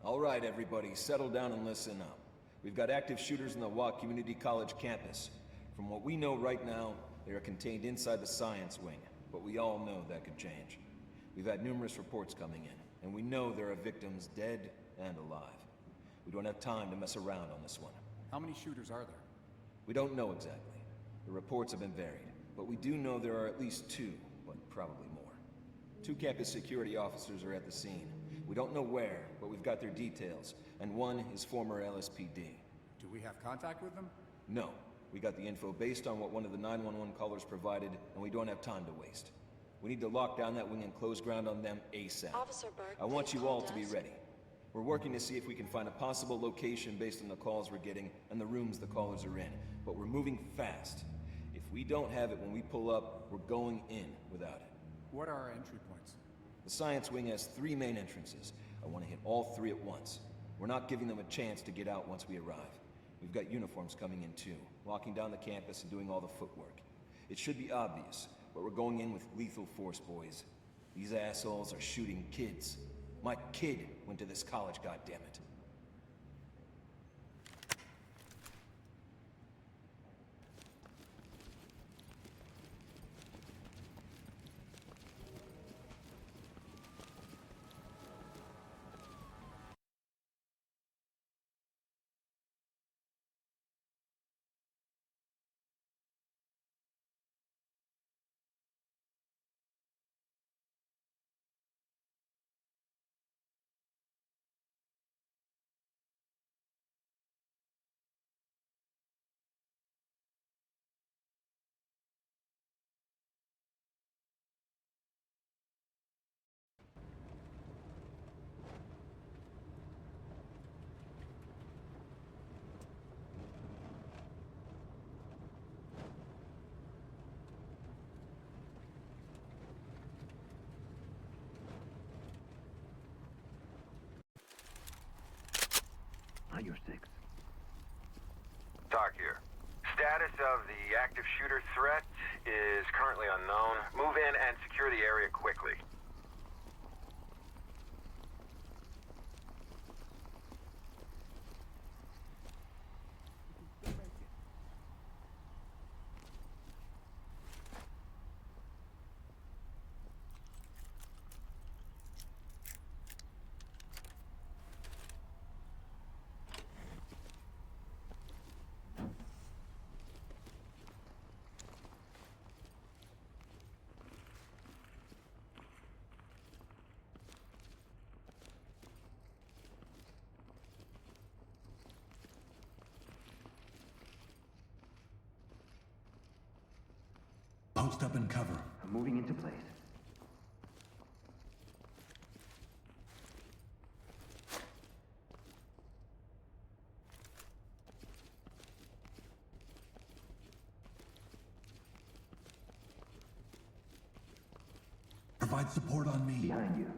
All right, everybody, settle down and listen up. We've got active shooters in the Watt Community College campus. From what we know right now, they are contained inside the science wing, but we all know that could change. We've had numerous reports coming in, and we know there are victims dead and alive. We don't have time to mess around on this one. How many shooters are there? We don't know exactly. The reports have been varied, but we do know there are at least two, but probably more. 2 campus security officers are at the scene. We don't know where, but we've got their details, and one is former LSPD. Do we have contact with them? No. We got the info based on what one of the 911 callers provided, and we don't have time to waste. We need to lock down that wing and close ground on them ASAP. Officer Burke, I want please you all call to be desk. ready. We're working to see if we can find a possible location based on the calls we're getting and the rooms the callers are in, but we're moving fast. If we don't have it when we pull up, we're going in without it. What are our entry points? The science wing has 3 main entrances. I want to hit all 3 at once. We're not giving them a chance to get out once we arrive. We've got uniforms coming in too, locking down the campus and doing all the footwork. It should be obvious, but we're going in with lethal force, boys. These assholes are shooting kids. My kid went to this college, goddammit. You're 6. Doc here. Status of the active shooter threat is currently unknown. Move in and secure the area quickly. Post up and cover. I'm moving into place. Provide support on me. Behind you.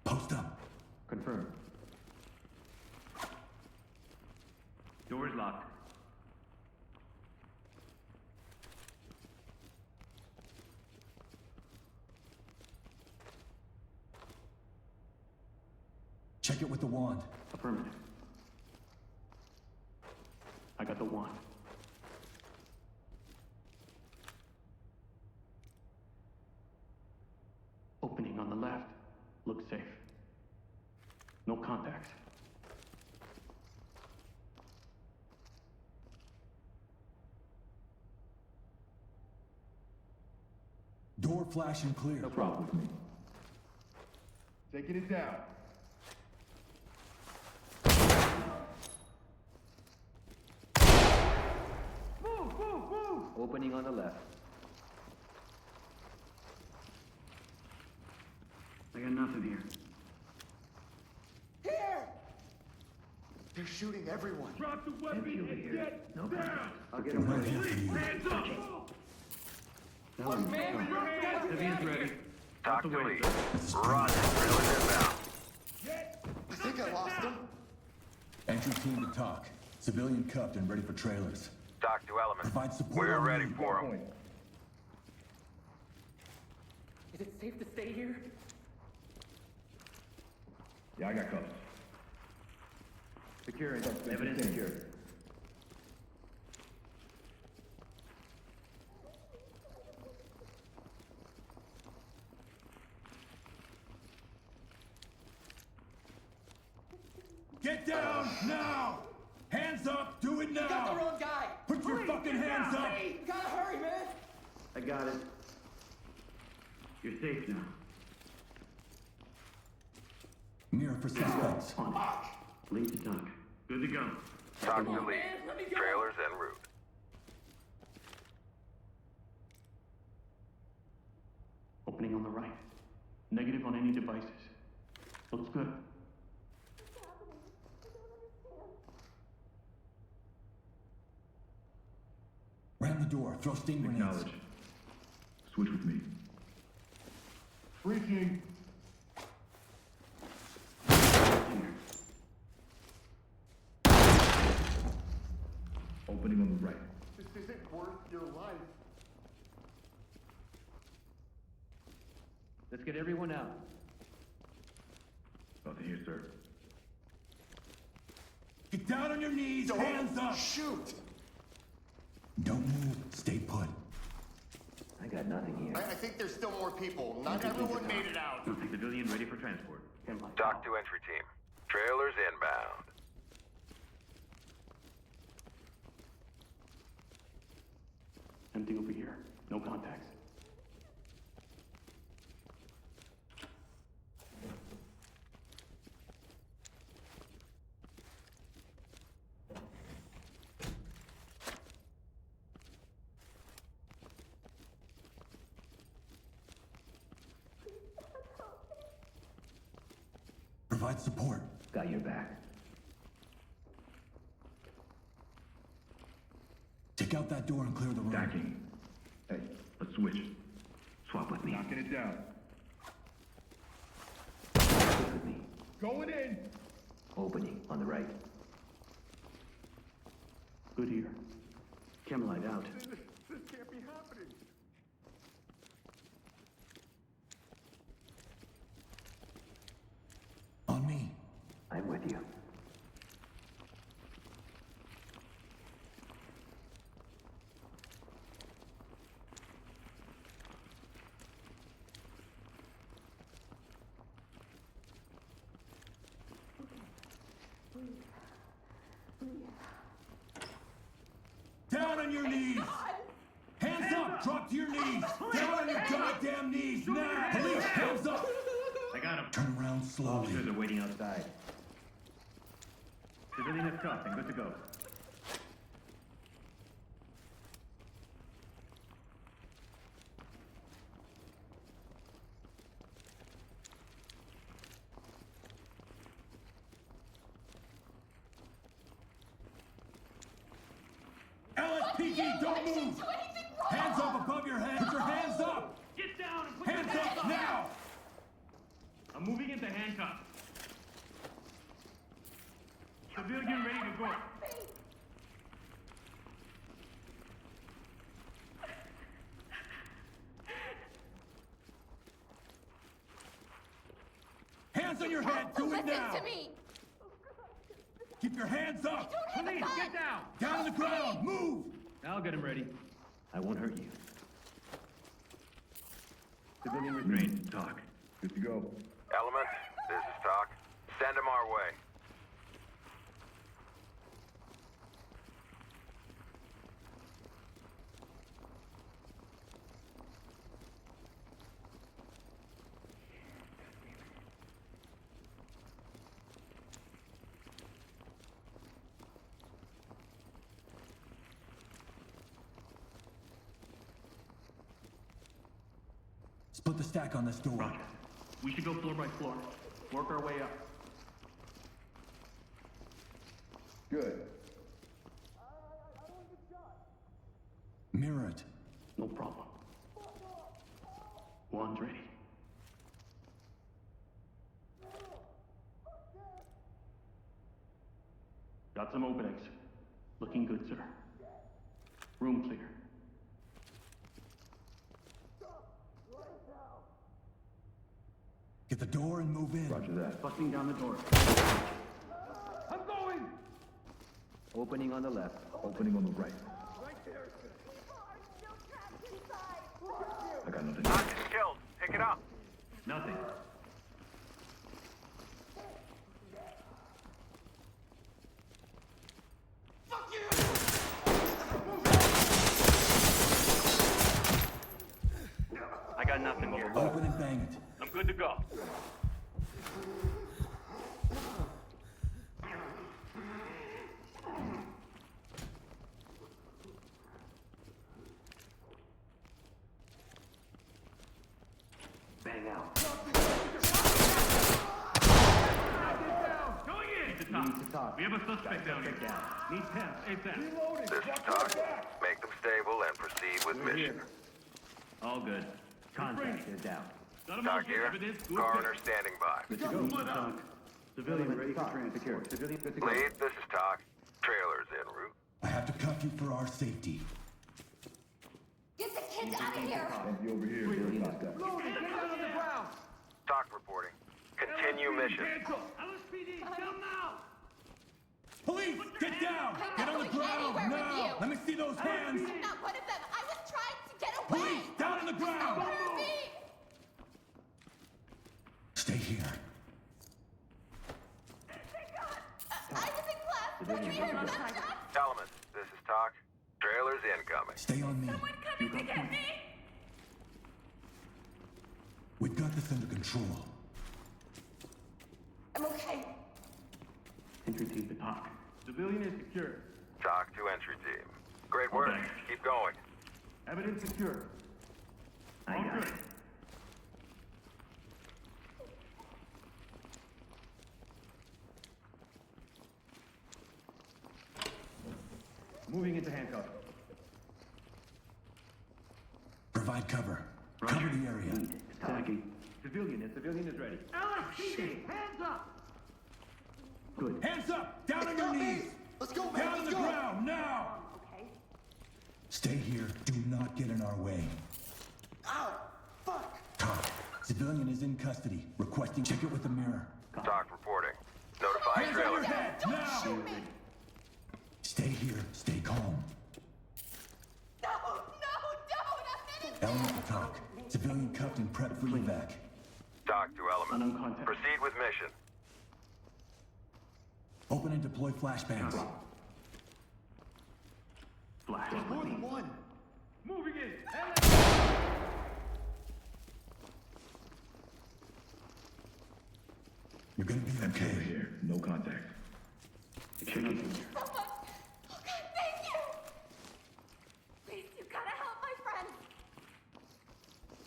Post up. Confirmed. Door's locked. Check it with the wand. Affirmative. I got the wand. Opening on the left. Looks safe. No contacts. Door flash and clear. No problem with me. Taking it down. Move, move, move! Opening on the left. I got nothing here. Here! They're shooting everyone. Drop the Empty weapon over and here. get No down! contacts. I'll get I'm him right ready. here for you. Hands up! Now I'm Heavy is ready. Doc to the way. lead. Roger, reeling inbound. I think I lost them. Entry team to talk. Civilian cuffed and ready for trailers. Talk to Element. Provide support We're on ready me. for him. Is it safe to stay here? Yeah, I got cuffs. Securing. Evidence secured. Get down now! Hands up! Do it now! You got the wrong guy! Put your fucking hands up! Hey, you gotta hurry, man! I got it. You're safe now. Mirror for suspects. On it. Lead to dock. Good to go. Talk to Come on, lead. man, let me go. Trailers en route. Opening on the right. Negative on any devices. Looks good. Ram the door. Throw steam grenades. Acknowledge. Switch with me. Breaching. Here. Opening on the right. This isn't worth your life. Let's get everyone out. Nothing here, sir. Get down on your knees. Hands up. Shoot! Don't move. Stay put. I got nothing here. I think there's still more people. Not everyone made it out. Civilian ready for transport. Talk to entry team. Trailers inbound. Empty over here. No contacts. Provide support. Got your back. Take out that door and clear the room. Stacking. Hey, let's switch. Swap with me. Knocking it down. Stick with me. Going in! Opening on the right. Good here. Chem light out. This can't be happening. On me. I'm with you. Down on your knees! Hands up! Drop to your knees! Down on your goddamn knees now! Police, hands up! I got him. Turn around slowly. Officers are waiting outside. Civilian is cuffed and good to go. LSPD, don't move! Hands up above your head! Put your hands up! Get down and put Hands up now! I'm moving into handcuffs. Civilian ready to go. Hands on your head! Do it Listen now! to me! Keep your hands up! Don't have a gun! Get down. Down on the ground! Move! I'll get him ready. I won't hurt you. Civilian restrained. Talk. Good to go. Element, this is Talk. Send them our way. Split the stack on this door. Roger. We should go floor by floor. Work our way up. Good. Mirror it. No problem. One's ready. Got some openings. Looking good, sir. Room clear. Get the door and move in. Roger that. Busting down the door. I'm going! Opening on the left. Opening on the right. I got nothing. Hostage killed. Pick it up. Nothing. I got nothing here. Open and bang it. I'm good to go. Bang out. Going in! Need to talk. We have a suspect down here. Need 10. ASAP. This is Talk. Make them stable and proceed with mission. All good. Contact is down. Talk here. Coroner standing by. Good to go. Talk. Civilian ready for transport. Civilian good to go. Lead, this is Talk. Trailers en route. I have to cuff you for our safety. Get the kids out of here! Andy over here. Civilian Got that. Talk reporting. Continue mission. LSPD, come now! Police, get down! I'm Get not on the going ground anywhere with now! you. Let me see those hands! I'm not one of them! I was trying to get away! Police, down on the ground! Hurt me! Stay here. I was in class when we heard gunshots! Element, this is Talk. Trailers incoming. Stay on me. Someone coming to get me! We've got this under control. I'm okay. Entry team to talk. Civilian is secure. Talk to entry team. Great work. Okay. Keep going. Evidence secure. I got it. Moving into handcuffs. Provide cover. Roger. Cover the area. Lead. Talking. Civilian is ready. LSPD, hands up! Good. Hands up! Down on your knees! Let's go, man. Down on Let's the go. ground, now! Okay. Stay here. Do not get in our way. Ow! Fuck! Talk. Civilian is in custody. Requesting ticket with the mirror. Talk reporting. Notifying Hands on your trailers. head, Don't now! shoot me! Stay here. Stay calm. No, don't! I'm innocent! Element to talk. Civilian cuffed and prepped for evac. Talk to Element. Unknown contact. Proceed with mission. Open and deploy flashbangs. Flash. More than one. Moving in. You're gonna be Over okay. here. No contact. Checking. Someone! Oh God, thank you! Please, you gotta help my friend!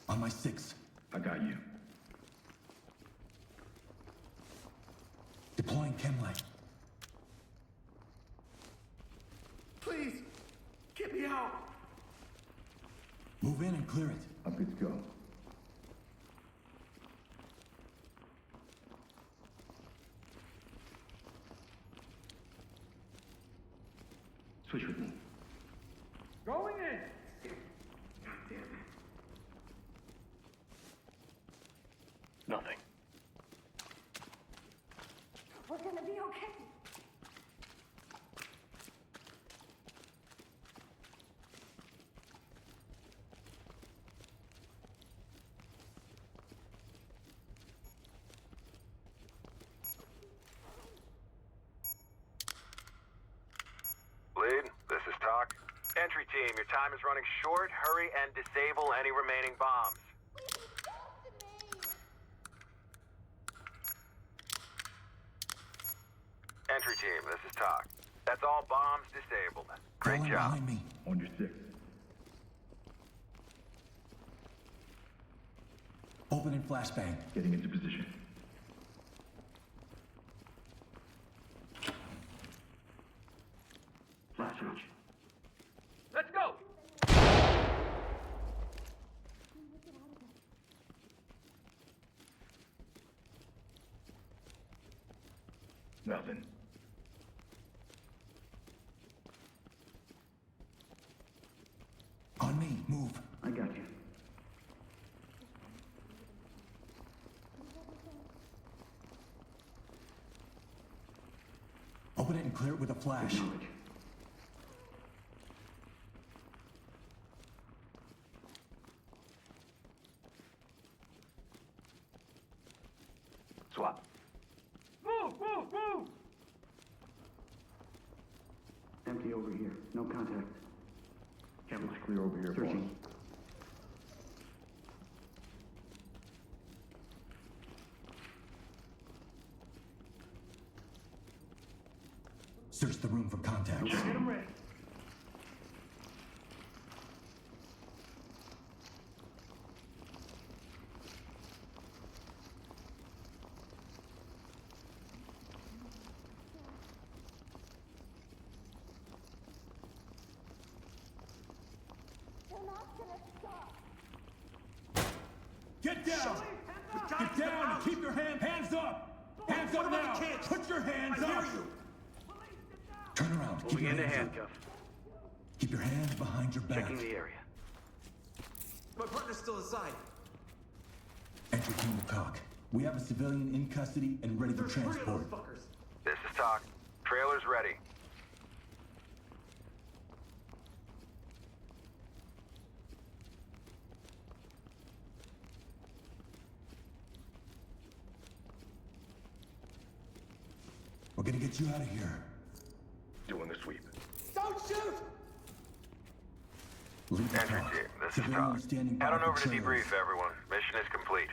On my 6. I got you. Deploying chemlight. Please, get me out. Move in and clear it. I'm good to go. Switch with me. Going in. God damn it. Nothing. We're gonna be okay. Lead, this is Talk. Entry team, your time is running short. Hurry and disable any remaining bombs. Please, talk to me! Entry team, this is Talk. That's all bombs disabled. Great Falling job. behind me. On your 6. Open and flashbang. Getting into position. Flash reach. Let's go. Nothing. Open it and clear it with a flash. Acknowledge. Swap. Move, move, move! Empty over here. No contact. Campus clear over here, Searching. boss. Search the room for contacts. Get him ready. They're not gonna stop. Get down! Get down and keep your hands up! Hands up now! Put your hands up! Turn around. Keep your hands up. Keep your hands behind your back. area. My partner's still inside. Entry team to talk. We have a civilian in custody and ready for transport. This is talk. Trailer's ready. We're gonna get you out of here. Doing the sweep. Don't shoot! Lead the Entry talk. team, this is Civilian talk. standing by Head on for over to trailers. debrief, everyone. Mission is complete.